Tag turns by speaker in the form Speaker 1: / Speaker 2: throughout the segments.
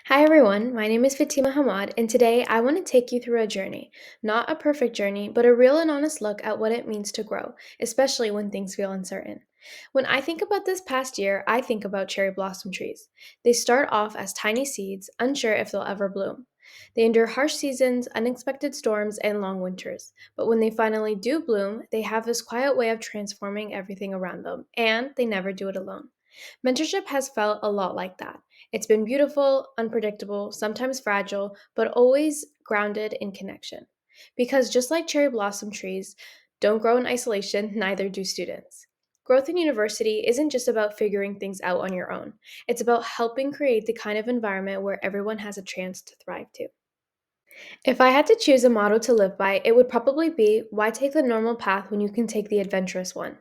Speaker 1: Hi everyone, my name is Fatima Hamad, and today I want to take you through a journey. Not a perfect journey, but a real and honest look at what it means to grow, especially when things feel uncertain. When I think about this past year, I think about cherry blossom trees. They start off as tiny seeds, unsure if they'll ever bloom. They endure harsh seasons, unexpected storms, and long winters. But when they finally do bloom, they have this quiet way of transforming everything around them, and they never do it alone. Mentorship has felt a lot like that. It's been beautiful, unpredictable, sometimes fragile, but always grounded in connection. Because just like cherry blossom trees don't grow in isolation, neither do students. Growth in university isn't just about figuring things out on your own. It's about helping create the kind of environment where everyone has a chance to thrive too. If I had to choose a motto to live by, it would probably be why take the normal path when you can take the adventurous one?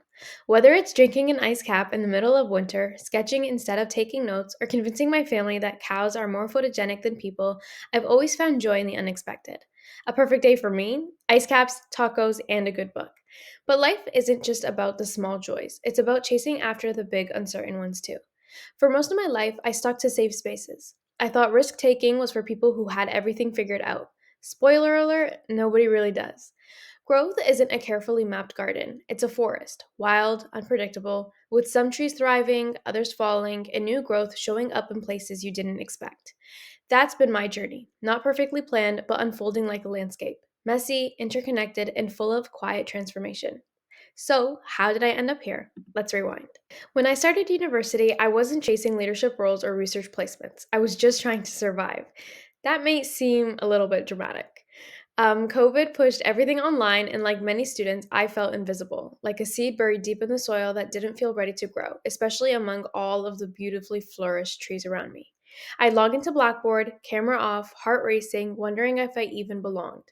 Speaker 1: Whether it's drinking an ice cap in the middle of winter, sketching instead of taking notes, or convincing my family that cows are more photogenic than people, I've always found joy in the unexpected. A perfect day for me, ice caps, tacos, and a good book. But life isn't just about the small joys, it's about chasing after the big, uncertain ones too. For most of my life, I stuck to safe spaces. I thought risk taking was for people who had everything figured out. Spoiler alert, nobody really does. Growth isn't a carefully mapped garden, it's a forest, wild, unpredictable, with some trees thriving, others falling, and new growth showing up in places you didn't expect. That's been my journey, not perfectly planned, but unfolding like a landscape, messy, interconnected, and full of quiet transformation. So, how did I end up here? Let's rewind. When I started university, I wasn't chasing leadership roles or research placements. I was just trying to survive. That may seem a little bit dramatic. COVID pushed everything online, and like many students, I felt invisible, like a seed buried deep in the soil that didn't feel ready to grow, especially among all of the beautifully flourished trees around me. I'd log into Blackboard, camera off, heart racing, wondering if I even belonged.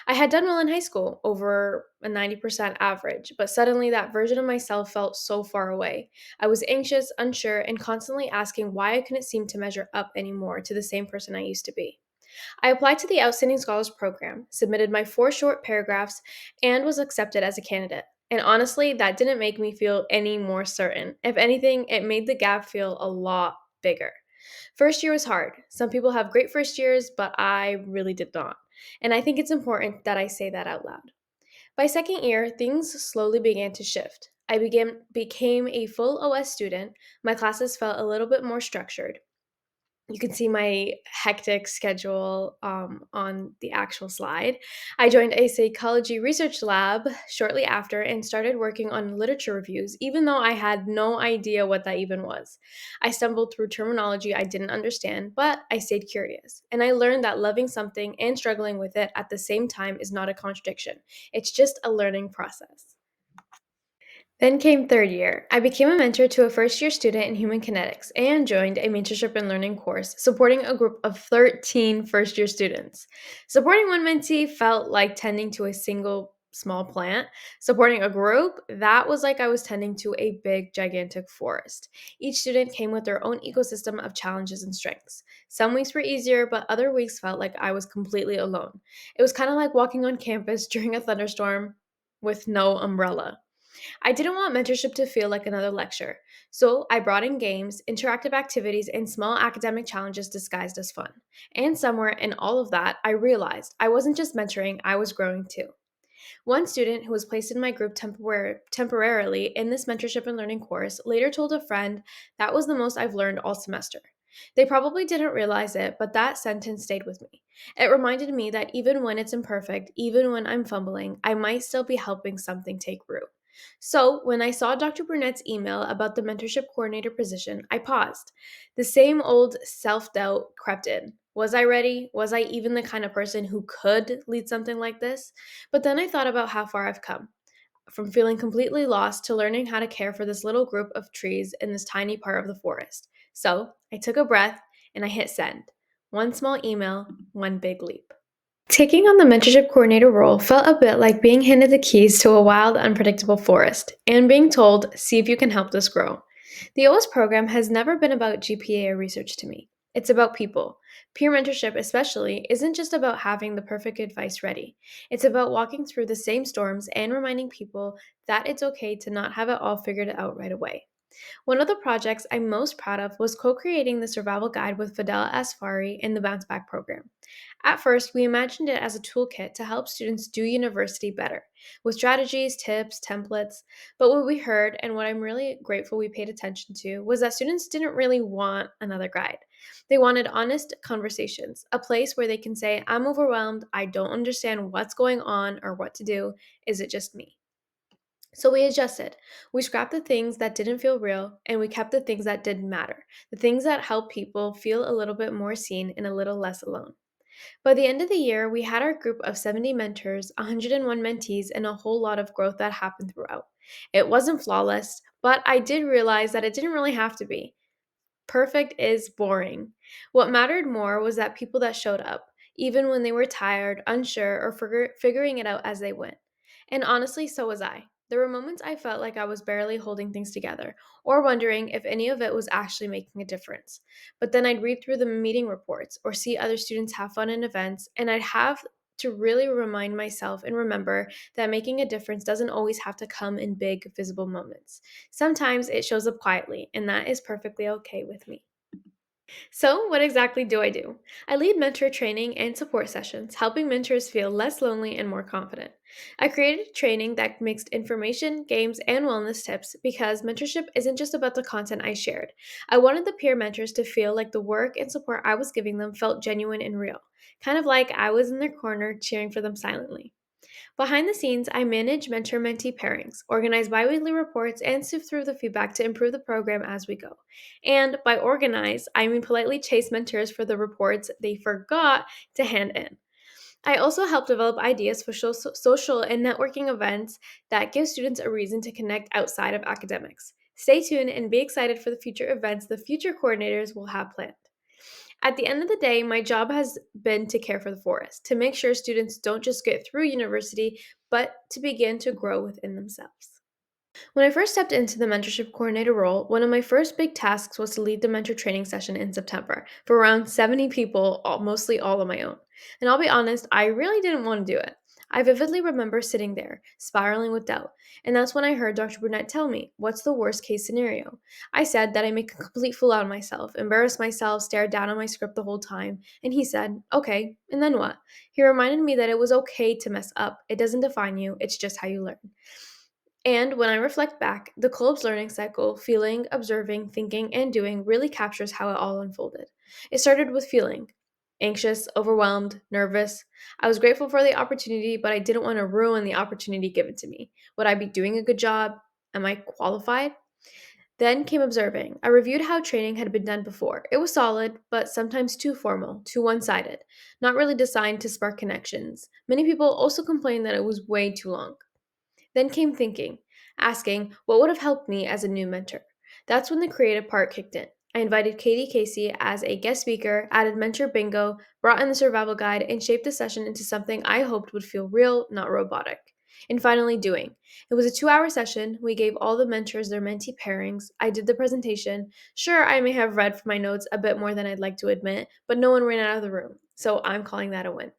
Speaker 1: I had done well in high school, over a 90% average, but suddenly that version of myself felt so far away. I was anxious, unsure, and constantly asking why I couldn't seem to measure up anymore to the same person I used to be. I applied to the Outstanding Scholars program, submitted my 4 short paragraphs, and was accepted as a candidate. And honestly, that didn't make me feel any more certain. If anything, it made the gap feel a lot bigger. First year was hard. Some people have great first years, but I really did not. And I think it's important that I say that out loud. By second year, things slowly began to shift. Became a full OS student. My classes felt a little bit more structured. You can see my hectic schedule on the actual slide. I joined a psychology research lab shortly after and started working on literature reviews, even though I had no idea what that even was. I stumbled through terminology I didn't understand, but I stayed curious. And I learned that loving something and struggling with it at the same time is not a contradiction, it's just a learning process. Then came third year. I became a mentor to a first year student in human kinetics and joined a mentorship and learning course supporting a group of 13 first year students. Supporting one mentee felt like tending to a single small plant. Supporting a group, that was like I was tending to a big, gigantic forest. Each student came with their own ecosystem of challenges and strengths. Some weeks were easier, but other weeks felt like I was completely alone. It was kind of like walking on campus during a thunderstorm with no umbrella. I didn't want mentorship to feel like another lecture, so I brought in games, interactive activities, and small academic challenges disguised as fun. And somewhere in all of that, I realized I wasn't just mentoring, I was growing too. One student who was placed in my group temporarily in this mentorship and learning course later told a friend that was the most I've learned all semester. They probably didn't realize it, but that sentence stayed with me. It reminded me that even when it's imperfect, even when I'm fumbling, I might still be helping something take root. So, when I saw Dr. Burnett's email about the mentorship coordinator position, I paused. The same old self doubt crept in. Was I ready? Was I even the kind of person who could lead something like this? But then I thought about how far I've come, from feeling completely lost to learning how to care for this little group of trees in this tiny part of the forest. So I took a breath and I hit send. One small email, one big leap. Taking on the mentorship coordinator role felt a bit like being handed the keys to a wild, unpredictable forest and being told, see if you can help this grow. The OS program has never been about GPA or research to me. It's about people. Peer mentorship, especially, isn't just about having the perfect advice ready. It's about walking through the same storms and reminding people that it's okay to not have it all figured out right away. One of the projects I'm most proud of was co creating the survival guide with Fidel Asfari in the Bounce Back program. At first, we imagined it as a toolkit to help students do university better, with strategies, tips, templates. But what we heard, and what I'm really grateful we paid attention to, was that students didn't really want another guide. They wanted honest conversations, a place where they can say, I'm overwhelmed, I don't understand what's going on or what to do, is it just me? So we adjusted. We scrapped the things that didn't feel real and we kept the things that didn't matter, the things that help people feel a little bit more seen and a little less alone. By the end of the year, we had our group of 70 mentors, 101 mentees, and a whole lot of growth that happened throughout. It wasn't flawless, but I did realize that it didn't really have to be. Perfect is boring. What mattered more was that people that showed up, even when they were tired, unsure, or figuring it out as they went. And honestly, so was I. There were moments I felt like I was barely holding things together, or wondering if any of it was actually making a difference. But then I'd read through the meeting reports, or see other students have fun in events, and I'd have to really remind myself and remember that making a difference doesn't always have to come in big, visible moments. Sometimes it shows up quietly, and that is perfectly okay with me. So, what exactly do I do? I lead mentor training and support sessions, helping mentors feel less lonely and more confident. I created training that mixed information, games, and wellness tips because mentorship isn't just about the content I shared. I wanted the peer mentors to feel like the work and support I was giving them felt genuine and real, kind of like I was in their corner cheering for them silently. Behind the scenes, I manage mentor mentee pairings, organize biweekly reports, and sift through the feedback to improve the program as we go. And by organize, I mean politely chase mentors for the reports they forgot to hand in. I also help develop ideas for social and networking events that give students a reason to connect outside of academics. Stay tuned and be excited for the future events the future coordinators will have planned. At the end of the day, my job has been to care for the forest, to make sure students don't just get through university, but to begin to grow within themselves. When I first stepped into the mentorship coordinator role, one of my first big tasks was to lead the mentor training session in September for around 70 people, mostly all on my own. And I'll be honest, I really didn't want to do it. I vividly remember sitting there, spiraling with doubt, and that's when I heard Dr. Burnett tell me, what's the worst case scenario? I said that I make a complete fool out of myself, embarrass myself, stare down on my script the whole time, and he said, okay, and then what? He reminded me that it was okay to mess up. It doesn't define you, it's just how you learn. And when I reflect back, the club's learning cycle, feeling, observing, thinking, and doing, really captures how it all unfolded. It started with feeling anxious, overwhelmed, nervous. I was grateful for the opportunity, but I didn't want to ruin the opportunity given to me. Would I be doing a good job? Am I qualified? Then came observing. I reviewed how training had been done before. It was solid, but sometimes too formal, too one sided, not really designed to spark connections. Many people also complained that it was way too long. Then came thinking, asking what would have helped me as a new mentor. That's when the creative part kicked in. I invited Katie Casey as a guest speaker, added mentor bingo, brought in the survival guide, and shaped the session into something I hoped would feel real, not robotic. And finally, doing. It was a 2 hour session. We gave all the mentors their mentee pairings. I did the presentation. Sure, I may have read from my notes a bit more than I'd like to admit, but no one ran out of the room. So I'm calling that a win.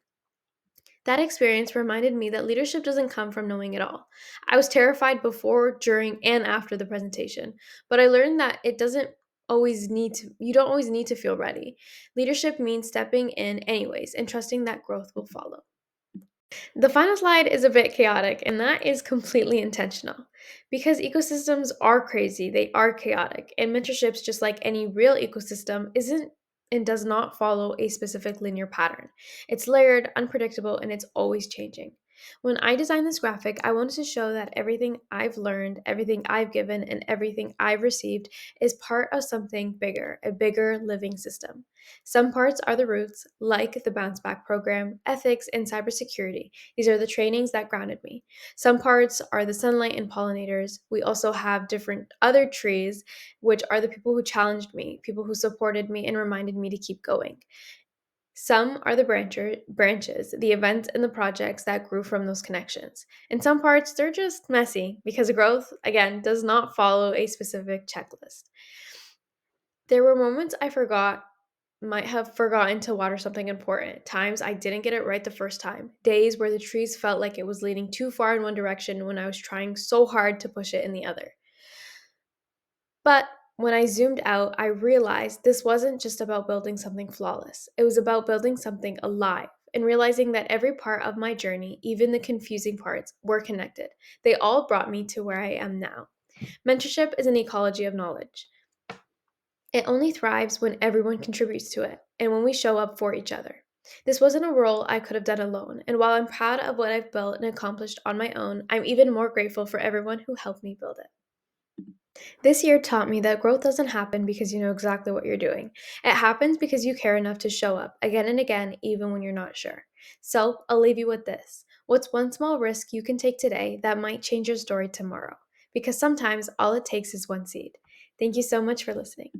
Speaker 1: That experience reminded me that leadership doesn't come from knowing it all. I was terrified before, during, and after the presentation, but I learned that you don't always need to feel ready. Leadership means stepping in anyways and trusting that growth will follow. The final slide is a bit chaotic, and that is completely intentional. Because ecosystems are crazy, they are chaotic, and mentorships, just like any real ecosystem, isn't and does not follow a specific linear pattern. It's layered, unpredictable, and it's always changing. When I designed this graphic, I wanted to show that everything I've learned, everything I've given, and everything I've received is part of something bigger, a bigger living system. Some parts are the roots, like the Bounce Back program, ethics, and cybersecurity. These are the trainings that grounded me. Some parts are the sunlight and pollinators. We also have different other trees, which are the people who challenged me, people who supported me and reminded me to keep going. Some are the branches, the events and the projects that grew from those connections. In some parts, they're just messy because growth, again, does not follow a specific checklist. There were moments might have forgotten to water something important, times I didn't get it right the first time, days where the trees felt like it was leaning too far in one direction when I was trying so hard to push it in the other. But when I zoomed out, I realized this wasn't just about building something flawless. It was about building something alive and realizing that every part of my journey, even the confusing parts, were connected. They all brought me to where I am now. Mentorship is an ecology of knowledge. It only thrives when everyone contributes to it and when we show up for each other. This wasn't a role I could have done alone, and while I'm proud of what I've built and accomplished on my own, I'm even more grateful for everyone who helped me build it. This year taught me that growth doesn't happen because you know exactly what you're doing. It happens because you care enough to show up again and again, even when you're not sure. So, I'll leave you with this. What's one small risk you can take today that might change your story tomorrow? Because sometimes all it takes is one seed. Thank you so much for listening.